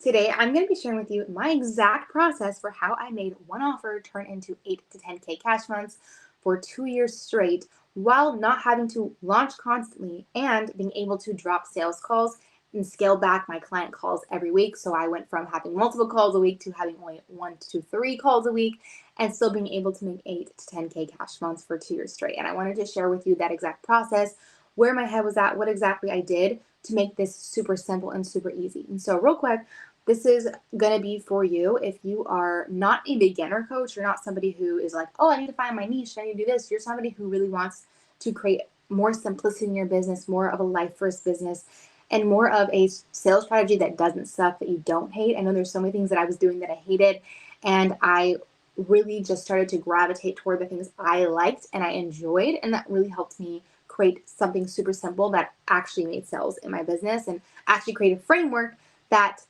Today, I'm going to be sharing with you my exact process for how I made one offer turn into 8 to 10K cash months for 2 years straight while not having to launch constantly and being able to drop sales calls and scale back my client calls every week. So I went from having multiple calls a week to having only 1 to 3 calls a week and still being able to make 8 to 10K cash months for 2 years straight. And I wanted to share with you that exact process, where my head was at, what exactly I did to make this super simple and super easy. And so, real quick, this is going to be for you if you are not a beginner coach. You're not somebody who is like, oh, I need to find my niche, I need to do this. You're somebody who really wants to create more simplicity in your business, more of a life first business, and more of a sales strategy that doesn't suck, that you don't hate. I know there's so many things that I was doing that I hated, and I really just started to gravitate toward the things I liked and I enjoyed, and that really helped me create something super simple that actually made sales in my business and actually create a framework that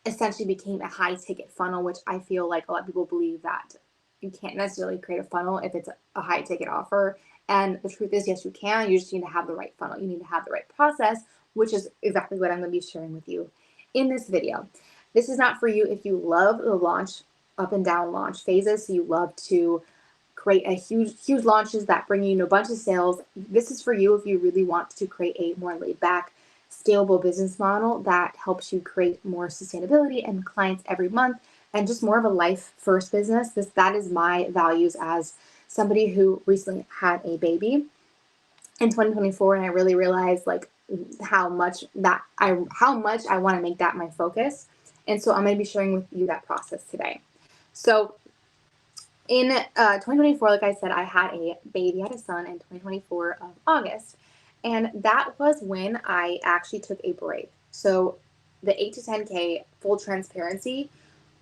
essentially became a high ticket funnel, which I feel like a lot of people believe that you can't necessarily create a funnel if it's a high ticket offer. And the truth is, yes, you can. You just need to have the right funnel. You need to have the right process, which is exactly what I'm going to be sharing with you in this video. This is not for you if you love the launch, up and down launch phases. So you love to create a huge launches that bring you a bunch of sales. This is for you if you really want to create a more laid back, scalable business model that helps you create more sustainability and clients every month and just more of a life first business. That is my values as somebody who recently had a baby in 2024, and I really realized like how much I want to make that my focus. And so I'm going to be sharing with you that process today. So in 2024, like I said, I had a baby, I had a son in 2024 of August. And that was when I actually took a break. So the 8 to 10K, full transparency,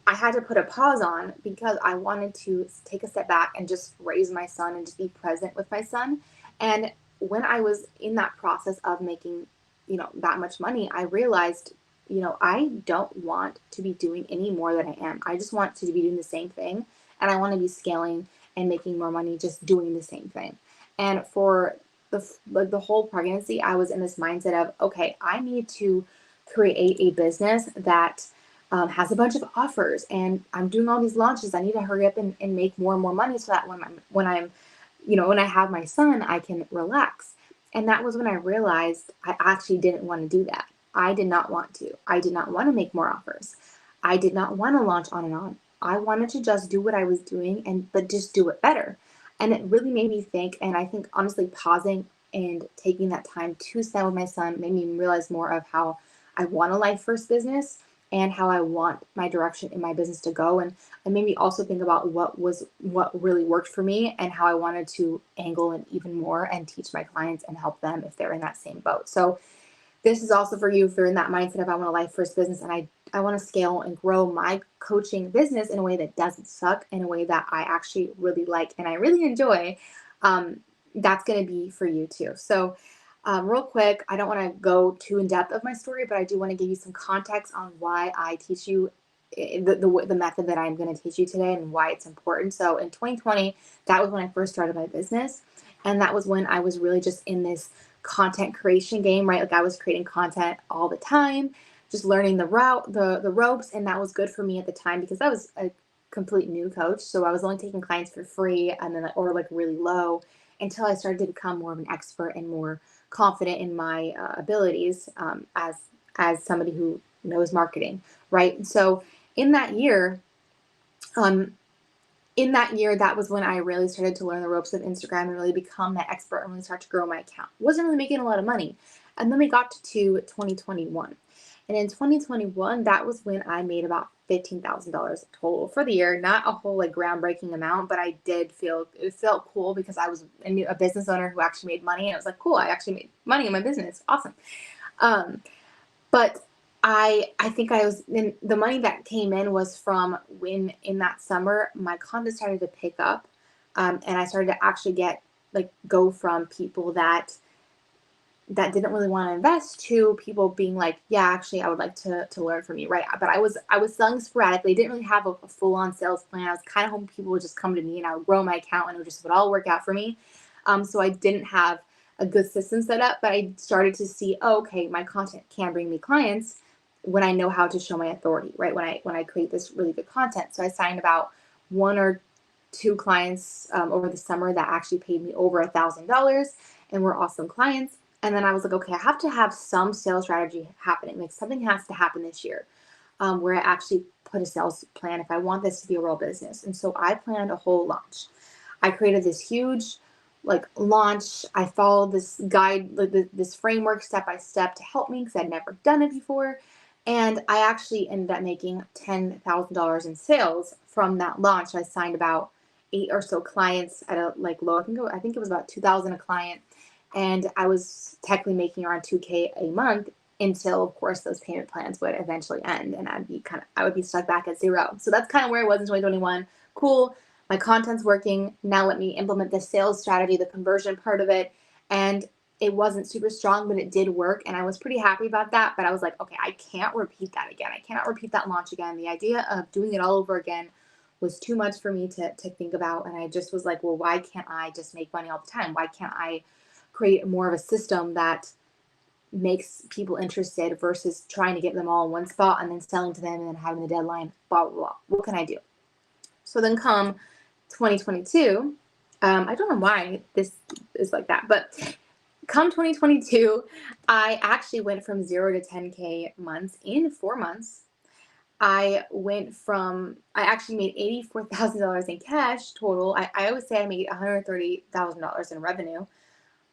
I had to put a pause on because I wanted to take a step back and just raise my son and just be present with my son. And when I was in that process of making, that much money, I realized, I don't want to be doing any more than I am. I just want to be doing the same thing. And I want to be scaling and making more money just doing the same thing. And for the whole pregnancy, I was in this mindset of, okay, I need to create a business that has a bunch of offers, and I'm doing all these launches. I need to hurry up and make more and more money so that when I have my son, I can relax. And that was when I realized I actually didn't want to do that. I did not want to. I did not want to make more offers. I did not want to launch on and on. I wanted to just do what I was doing but just do it better. And it really made me think, and I think honestly pausing and taking that time to spend with my son made me realize more of how I want a life first business and how I want my direction in my business to go. And it made me also think about what really worked for me and how I wanted to angle it even more and teach my clients and help them if they're in that same boat. So this is also for you if you're in that mindset of I want a life first business and I want to scale and grow my coaching business in a way that doesn't suck, in a way that I actually really like and I really enjoy. That's going to be for you too. So real quick, I don't want to go too in depth of my story, but I do want to give you some context on why I teach you the method that I'm going to teach you today and why it's important. So in 2020, that was when I first started my business. And that was when I was really just in this content creation game, right? Like I was creating content all the time, just learning the ropes. And that was good for me at the time because I was a complete new coach. So I was only taking clients for free and then or like really low until I started to become more of an expert and more confident in my abilities as somebody who knows marketing, right? So in that year, um, that was when I really started to learn the ropes of Instagram and really become that expert and really start to grow my account. Wasn't really making a lot of money. And then we got to 2021. And in 2021, that was when I made about $15,000 total for the year. Not a whole like groundbreaking amount, but I did it felt cool because I was a business owner who actually made money. And it was like, cool, I actually made money in my business. Awesome. But I think the money that came in was from when in that summer, my content started to pick up. And I started to actually go from people that didn't really want to invest to people being like, yeah, actually, I would like to learn from you, right? But I was selling sporadically, didn't really have a full on sales plan. I was kind of hoping people would just come to me and I would grow my account and it would all work out for me. So I didn't have a good system set up, but I started to see, oh, okay, my content can bring me clients. when I know how to show my authority, right? When I create this really good content. So I signed about 1 or 2 clients over the summer that actually paid me over $1,000 and were awesome clients. And then I was like, okay, I have to have some sales strategy happening. Like something has to happen this year where I actually put a sales plan if I want this to be a real business. And so I planned a whole launch. I created this huge like launch. I followed this guide, like this framework step by step to help me because I'd never done it before. And I actually ended up making $10,000 in sales from that launch. I signed about 8 or so clients at a like low. I think it was about 2,000 a client, and I was technically making around 2K a month until, of course, those payment plans would eventually end, and I would be stuck back at zero. So that's kind of where I was in 2021. Cool, my content's working. Now let me implement the sales strategy, the conversion part of it, and it wasn't super strong, but it did work, and I was pretty happy about that. But I was like, okay, I can't repeat that again. I cannot repeat that launch again. The idea of doing it all over again was too much for me to think about, and I just was like, well, why can't I just make money all the time? Why can't I create more of a system that makes people interested versus trying to get them all in one spot and then selling to them and then having the deadline, blah, blah, blah. What can I do? So then come 2022, I don't know why this is like that, but come 2022, I actually went from 0 to 10K months in 4 months. I actually made $84,000 in cash total. I always say I made $130,000 in revenue,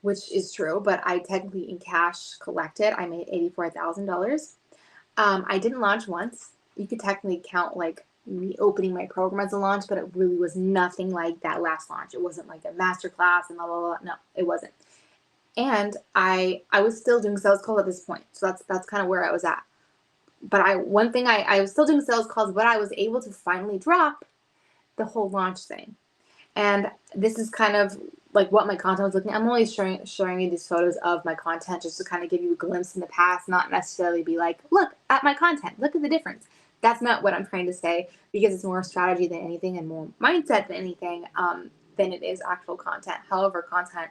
which is true, but I technically in cash collected, I made $84,000. I didn't launch once. You could technically count like me opening my program as a launch, but it really was nothing like that last launch. It wasn't like a masterclass and blah, blah, blah. No, it wasn't. And I was still doing sales calls at this point. So that's kind of where I was at. But I was still doing sales calls, but I was able to finally drop the whole launch thing. And this is kind of like what my content was looking. I'm only showing you these photos of my content just to kind of give you a glimpse in the past, not necessarily be like, look at my content, look at the difference. That's not what I'm trying to say, because it's more strategy than anything and more mindset than anything than it is actual content. However, content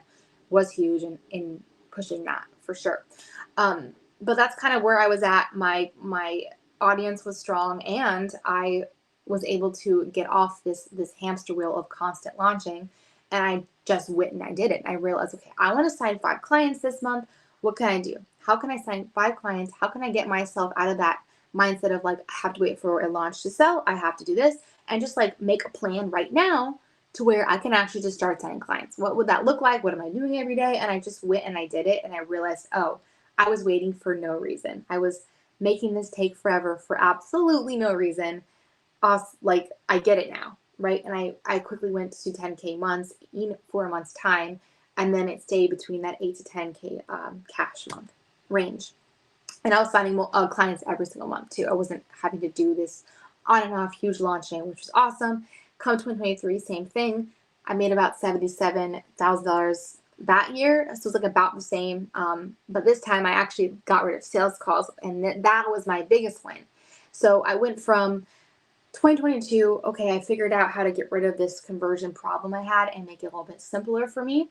was huge in pushing that for sure. But that's kind of where I was at. My audience was strong, and I was able to get off this hamster wheel of constant launching, and I just went and I did it. And I realized, okay, I want to sign 5 clients this month. What can I do? How can I sign 5 clients? How can I get myself out of that mindset of like, I have to wait for a launch to sell, I have to do this, and just like make a plan right now to where I can actually just start signing clients. What would that look like? What am I doing every day? And I just went and I did it, and I realized, oh, I was waiting for no reason. I was making this take forever for absolutely no reason. Like, I get it now, right? And I quickly went to 10K months in 4 months time, and then it stayed between that 8 to 10K cash month range. And I was signing clients every single month too. I wasn't having to do this on and off huge launching, which was awesome. Come 2023, same thing. I made about $77,000 that year, so it was like about the same. But this time I actually got rid of sales calls, and that was my biggest win. So I went from 2022, okay, I figured out how to get rid of this conversion problem I had and make it a little bit simpler for me.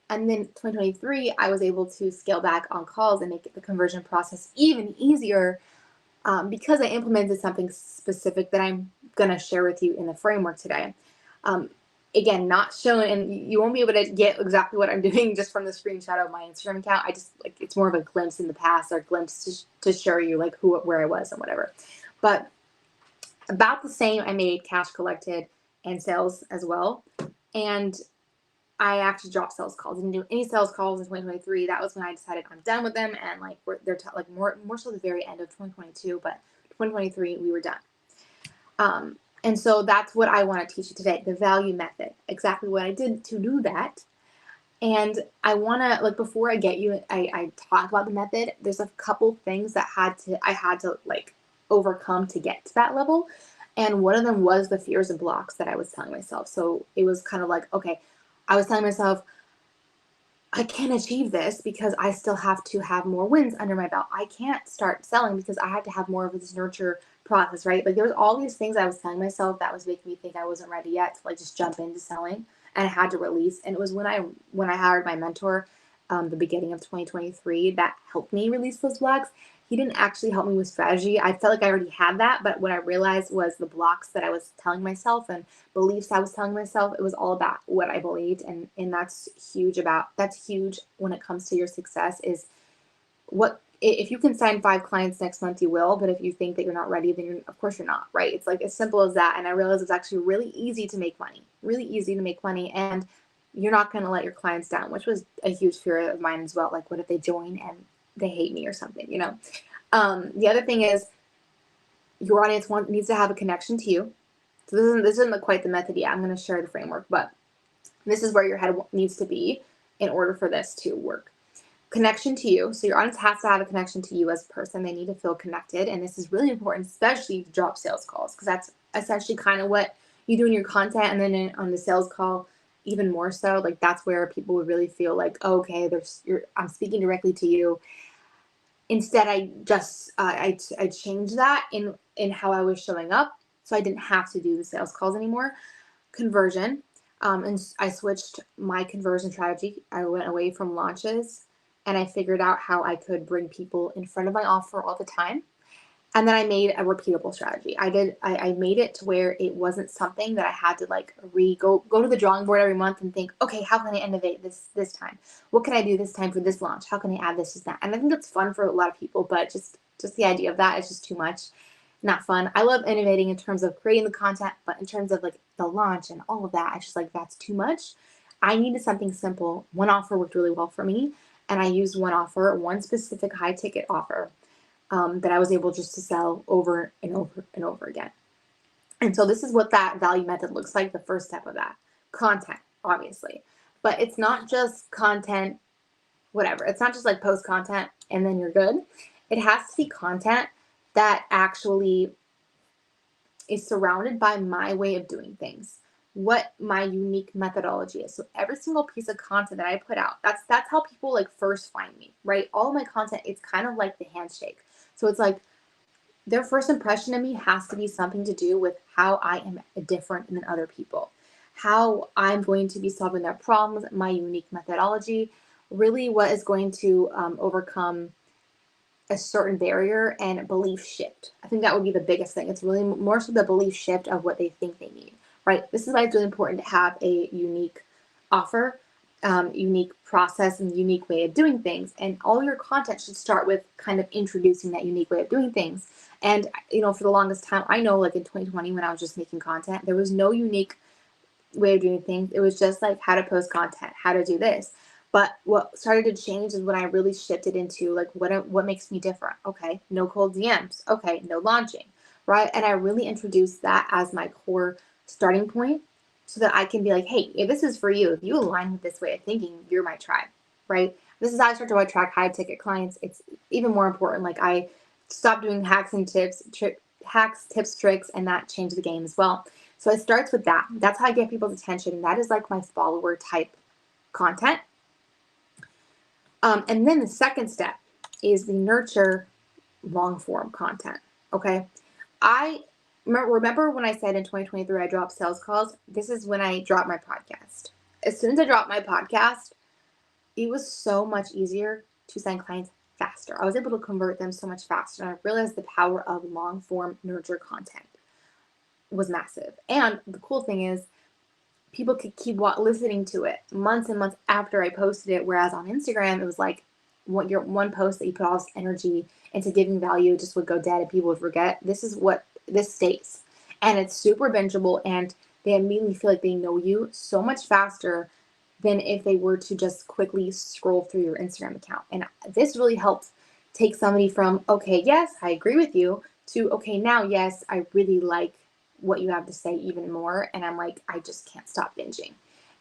And then 2023, I was able to scale back on calls and make the conversion process even easier because I implemented something specific that I'm going to share with you in the framework today. Again, not shown, and you won't be able to get exactly what I'm doing just from the screenshot of my Instagram account. I just like, it's more of a glimpse in the past or a glimpse to show you like where I was and whatever. But about the same, I made cash collected and sales as well. And I actually dropped sales calls. Didn't do any sales calls in 2023. That was when I decided I'm done with them, and like they're like more so the very end of 2022, but 2023 we were done. And so that's what I want to teach you today, the value method, exactly what I did to do that. And I want to, like, before I get you, I talk about the method, there's a couple things that I had to like overcome to get to that level. And one of them was the fears and blocks that I was telling myself. So it was kind of like, okay, I was telling myself, I can't achieve this because I still have to have more wins under my belt. I can't start selling because I had to have more of this nurture process, right? Like, there was all these things I was telling myself that was making me think I wasn't ready yet to like just jump into selling, and I had to release. And it was when I hired my mentor, the beginning of 2023, that helped me release those blocks. he didn't actually help me with strategy. I felt like I already had that, but what I realized was the blocks that I was telling myself and beliefs I was telling myself. It was all about what I believed, and that's huge when it comes to your success. Is what if you can sign 5 clients next month, you will. But if you think that you're not ready, then of course you're not, right? It's like as simple as that. And I realized it's actually really easy to make money, and you're not going to let your clients down, which was a huge fear of mine as well. Like, what if they join and they hate me or something, you know? The other thing is your audience needs to have a connection to you. So this isn't quite the method yet. I'm going to share the framework, but this is where your head needs to be in order for this to work. Connection to you. So your audience has to have a connection to you as a person. They need to feel connected. And this is really important, especially to drop sales calls, because that's essentially kind of what you do in your content. And then on the sales call, even more so, like that's where people would really feel like, oh, okay, I'm speaking directly to you. Instead, I changed that in how I was showing up, so I didn't have to do the sales calls anymore. Conversion, and I switched my conversion strategy. I went away from launches, and I figured out how I could bring people in front of my offer all the time. And then I made a repeatable strategy. I made it to where it wasn't something that I had to like go to the drawing board every month and think, okay, how can I innovate this time? What can I do this time for this launch? How can I add this to that? And I think that's fun for a lot of people, but just the idea of that is just too much. Not fun. I love innovating in terms of creating the content, but in terms of like the launch and all of that, I just like that's too much. I needed something simple. One offer worked really well for me, and I used one specific high ticket offer that I was able just to sell over and over and over again. And so this is what that value method looks like, the first step of that. Content, obviously. But it's not just content, whatever. It's not just like post content and then you're good. It has to be content that actually is surrounded by my way of doing things, what my unique methodology is. So every single piece of content that I put out, that's how people like first find me, right? All of my content, it's kind of like the handshake. So it's like their first impression of me has to be something to do with how I am different than other people, how I'm going to be solving their problems, my unique methodology, really what is going to overcome a certain barrier and belief shift. I think that would be the biggest thing. It's really more so the belief shift of what they think they need, right? This is why it's really important to have a unique offer, unique process, and unique way of doing things. And all your content should start with kind of introducing that unique way of doing things. And, for the longest time, I know like in 2020 when I was just making content, there was no unique way of doing things. It was just like how to post content, how to do this. But what started to change is when I really shifted into like what makes me different. Okay, no cold DMs. Okay, no launching, right? And I really introduced that as my core starting point so that I can be like, hey, if this is for you, if you align with this way of thinking, you're my tribe, right? This is how I start to attract high ticket clients. It's even more important. Like I stopped doing hacks, tips, tricks, and that changed the game as well. So it starts with that. That's how I get people's attention. That is like my follower type content. And then the second step is the nurture long form content. Okay. I remember when I said in 2023 I dropped sales calls. This is when I dropped my podcast. As soon as I dropped my podcast, it was so much easier to sign clients faster. I was able to convert them so much faster. And I realized the power of long form nurture content was massive. And the cool thing is people could keep listening to it months and months after I posted it. Whereas on Instagram, it was like one post that you put all this energy into giving value just would go dead and people would forget. This stays. And it's super bingeable, and they immediately feel like they know you so much faster than if they were to just quickly scroll through your Instagram account. And this really helps take somebody from, okay, yes, I agree with you, to, okay, now, yes, I really like what you have to say even more. And I'm like, I just can't stop binging.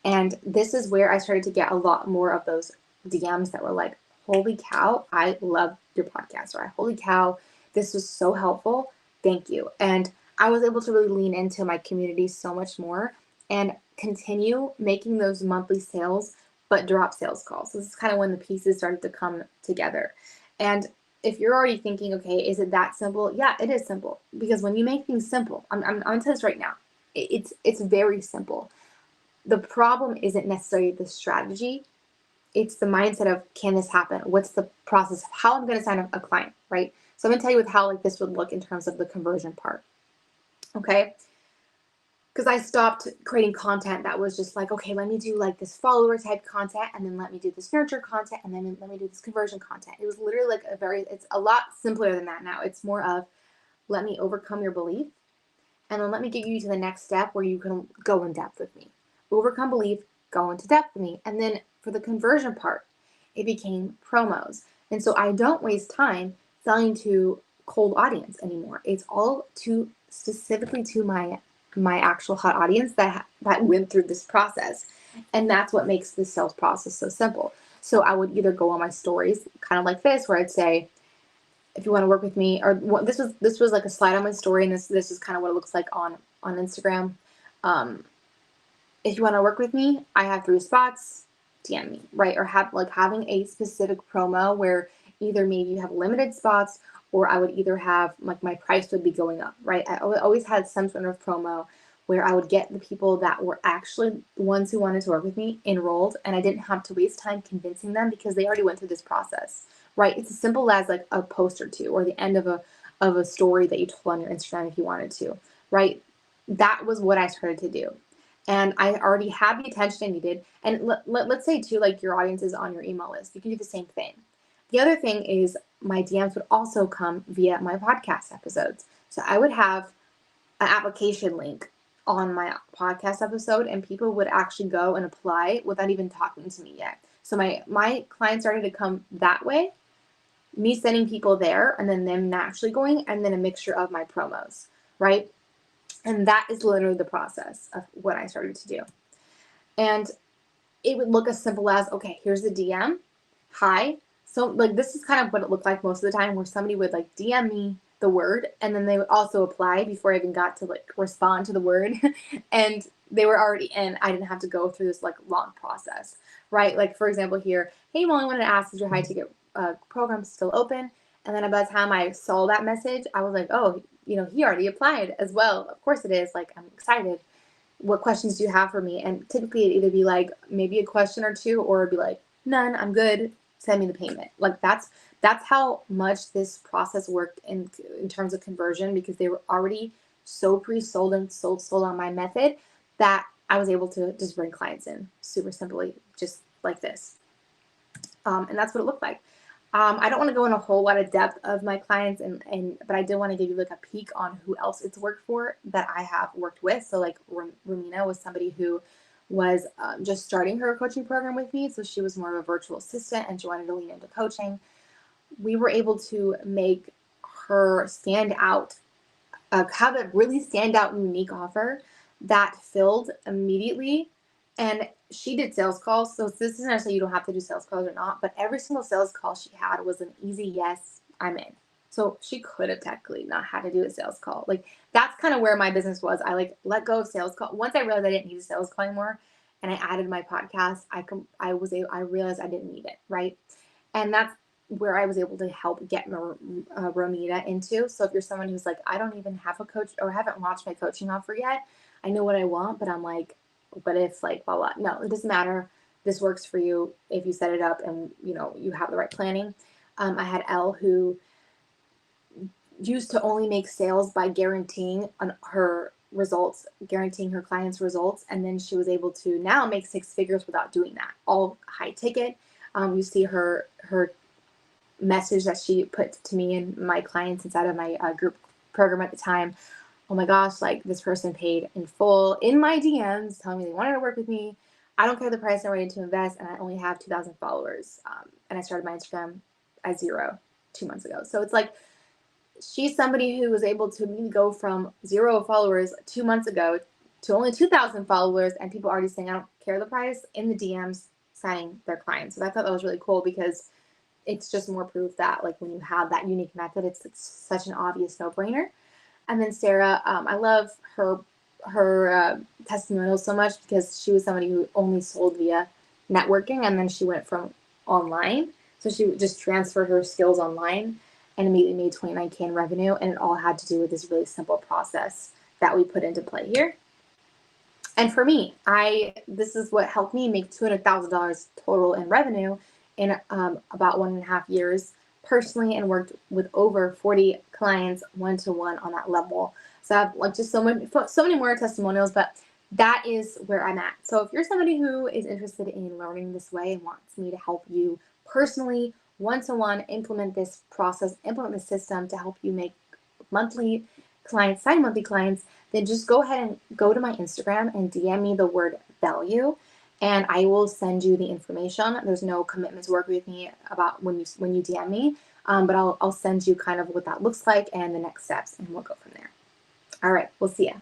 And this is where I started to get a lot more of those DMs that were like, holy cow, I love your podcast, or holy cow, this was so helpful. Thank you. And I was able to really lean into my community so much more and continue making those monthly sales, but drop sales calls. So this is kind of when the pieces started to come together. And if you're already thinking, okay, is it that simple? Yeah, it is simple, because when you make things simple, I'm going to tell this right now, it's very simple. The problem isn't necessarily the strategy. It's the mindset of, can this happen? What's the process of how I'm going to sign up a client, right? So I'm gonna tell you how like this would look in terms of the conversion part. Okay. Because I stopped creating content that was just like, okay, let me do like this follower type content, and then let me do this nurture content, and then let me do this conversion content. It was literally like it's a lot simpler than that now. It's more of, let me overcome your belief, and then let me get you to the next step where you can go in depth with me. Overcome belief, go into depth with me. And then for the conversion part, it became promos. And so I don't waste time selling to cold audience anymore. It's all to specifically to my actual hot audience that went through this process. And that's what makes the sales process so simple. So I would either go on my stories, kind of like this, where I'd say, if you want to work with me, or this was like a slide on my story, and this is kind of what it looks like on Instagram. If you want to work with me, I have 3 spots. DM me, right? Or having a specific promo where either maybe you have limited spots, or I would either have like my price would be going up, right? I always had some sort of promo where I would get the people that were actually the ones who wanted to work with me enrolled, and I didn't have to waste time convincing them because they already went through this process, right? It's as simple as like a post or two, or the end of a story that you told on your Instagram if you wanted to, right? That was what I started to do. And I already had the attention I needed. And let's say too, like your audience is on your email list. You can do the same thing. The other thing is my DMs would also come via my podcast episodes. So I would have an application link on my podcast episode, and people would actually go and apply without even talking to me yet. So my clients started to come that way, me sending people there, and then them naturally going, and then a mixture of my promos, right? And that is literally the process of what I started to do. And it would look as simple as, okay, here's the DM. Hi. So like this is kind of what it looked like most of the time, where somebody would like DM me the word, and then they would also apply before I even got to like respond to the word. And they were already in. I didn't have to go through this like long process, right? Like for example here, hey Molly, I wanted to ask, is your high ticket program still open? And then by the time I saw that message, I was like, oh, he already applied as well. Of course it is. Like, I'm excited. What questions do you have for me? And typically it'd either be like maybe a question or two, or it'd be like, none, I'm good. Send me the payment. Like that's how much this process worked in terms of conversion, because they were already so pre-sold and sold on my method that I was able to just bring clients in super simply, just like this. And that's what it looked like. I don't want to go in a whole lot of depth of my clients, but I did want to give you like a peek on who else it's worked for that I have worked with. So like Romina was somebody who was just starting her coaching program with me. So she was more of a virtual assistant, and she wanted to lean into coaching. We were able to make her stand out, have a really standout, unique offer that filled immediately. And she did sales calls. So this isn't necessarily you don't have to do sales calls or not, but every single sales call she had was an easy yes, I'm in. So she could have technically not had to do a sales call. Like that's kind of where my business was. I like let go of sales call. Once I realized I didn't need a sales call anymore, and I added my podcast, I realized I didn't need it, right? And that's where I was able to help get Romita into. So if you're someone who's like, I don't even have a coach or haven't launched my coaching offer yet, I know what I want, but I'm like, what if like blah blah? No, it doesn't matter. This works for you if you set it up and you have the right planning. I had Elle who used to only make sales by guaranteeing her results, guaranteeing her clients' results, and then she was able to now make 6 figures without doing that. All high ticket. You see her message that she put to me and my clients inside of my group program at the time. Oh my gosh, like this person paid in full in my DMs telling me they wanted to work with me. I don't care the price I'm ready to invest, and I only have 2,000 followers. And I started my Instagram at 0 2 months ago. So it's like she's somebody who was able to go from 0 followers 2 months ago to only 2,000 followers, and people already saying I don't care the price in the DMs, signing their clients. So I thought that was really cool, because it's just more proof that like when you have that unique method, it's such an obvious no-brainer. And then Sarah, I love her testimonials so much, because she was somebody who only sold via networking, and then she went from online. So she just transferred her skills online and immediately made $29K in revenue. And it all had to do with this really simple process that we put into play here. And for me, this is what helped me make $200,000 total in revenue in about 1.5 years personally and worked with over 40 clients one-to-one on that level. So I have like just so many more testimonials, but that is where I'm at. So if you're somebody who is interested in learning this way and wants me to help you personally, one-to-one, implement this process, implement the system to help you make monthly clients, sign monthly clients, then just go ahead and go to my Instagram and DM me the word value, and I will send you the information. There's no commitment to work with me about when you DM me, but I'll send you kind of what that looks like and the next steps, and we'll go from there. All right, we'll see ya.